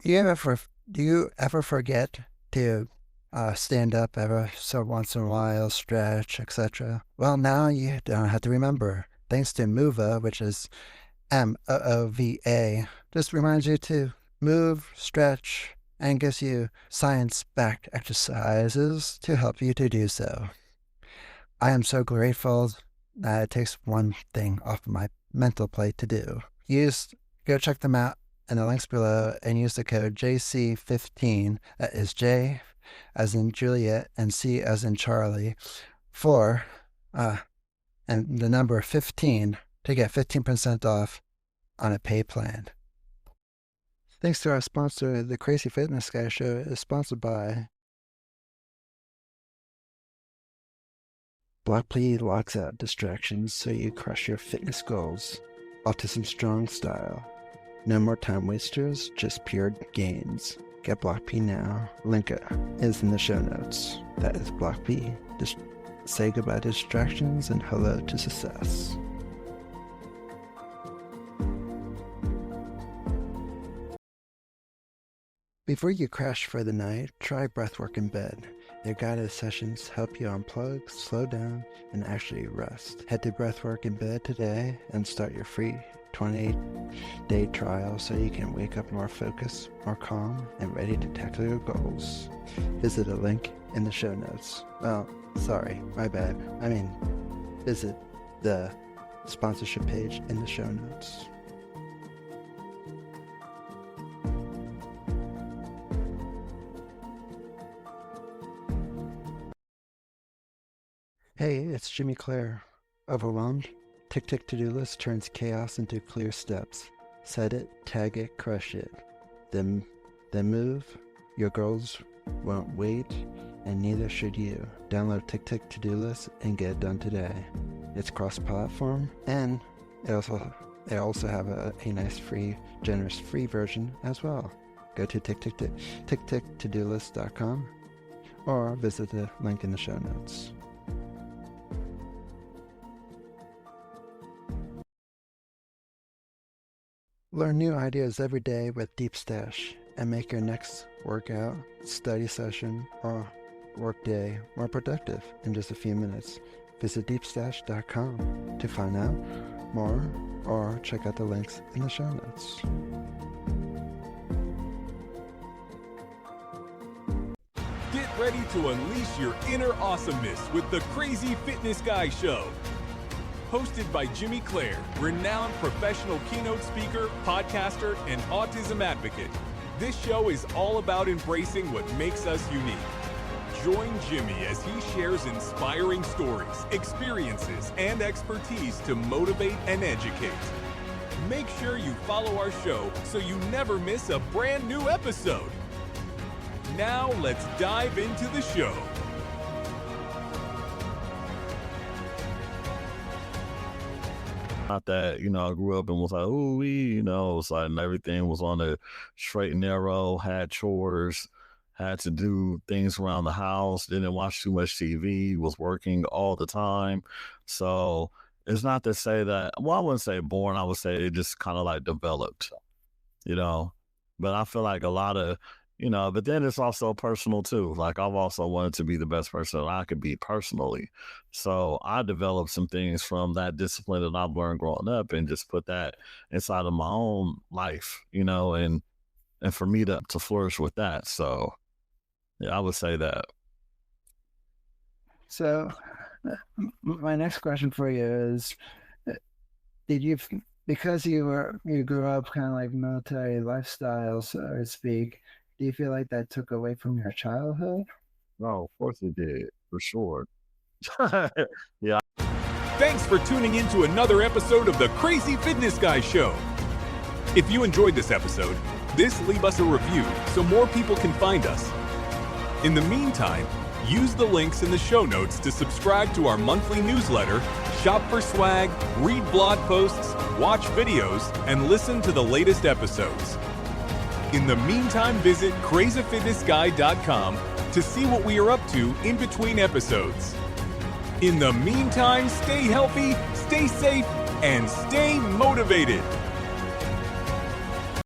Do you ever forget to stand up ever so once in a while, stretch, etc.? Well, now you don't have to remember. Thanks to Moova, which is MOOVA, just reminds you to move, stretch, and gives you science-backed exercises to help you to do so. I am so grateful that it takes one thing off of my mental plate to do. Go check them out in the links below and use the code JC15, that is J as in Juliet and C as in Charlie, and the number 15 to get 15% off on a pay plan. Thanks to our sponsor, the Crazy Fitness Guy Show is sponsored by Block P locks out distractions so you crush your fitness goals. Autism Strong style. No more time wasters, just pure gains. Get Block P now. Link is in the show notes. That is Block P. Say goodbye to distractions and hello to success. Before you crash for the night, try breathwork in bed. Their guided sessions help you unplug, slow down, and actually rest. Head to Breathwork in Bed today and start your free 28-day trial so you can wake up more focused, more calm, and ready to tackle your goals. Visit a link in the show notes. Well, sorry, my bad. Visit the sponsorship page in the show notes. Hey, it's Jimmy Clare. Overwhelmed? Ticktick to-do list turns chaos into clear steps. Set it, tag it, crush it. Then move. Your goals won't wait, and neither should you. Download Ticktick to-do list and get it done today. It's cross-platform, and they also have a nice generous free version as well. Go to ticktocktodolist.com or visit the link in the show notes. Learn new ideas every day with Deep Stash and make your next workout, study session, or workday more productive in just a few minutes. Visit deepstash.com to find out more or check out the links in the show notes. Get ready to unleash your inner awesomeness with the Crazy Fitness Guy Show. Hosted by Jimmy Clare, renowned professional keynote speaker, podcaster, and autism advocate. This show is all about embracing what makes us unique. Join Jimmy as he shares inspiring stories, experiences, and expertise to motivate and educate. Make sure you follow our show so you never miss a brand new episode. Now let's dive into the show. Not that, I grew up and was like, ooh, it was like everything was on the straight and narrow, had chores, had to do things around the house, didn't watch too much TV, was working all the time. So it's not to say that, well, I wouldn't say born, I would say it just kind of like developed, but I feel like a lot of, but then it's also personal too. Like I've also wanted to be the best person that I could be personally. So I developed some things from that discipline that I've learned growing up and just put that inside of my own life, and for me to flourish with that. So yeah, I would say that. So my next question for you is, because you grew up kind of like military lifestyle, so to speak, do you feel like that took away from your childhood? No, of course it did, for sure. Yeah. Thanks for tuning in to another episode of the Crazy Fitness Guy Show. If you enjoyed this episode, leave us a review so more people can find us. In the meantime, use the links in the show notes to subscribe to our monthly newsletter, shop for swag, read blog posts, watch videos, and listen to the latest episodes. In the meantime, visit CrazyFitnessGuy.com to see what we are up to in between episodes. In the meantime, stay healthy, stay safe, and stay motivated.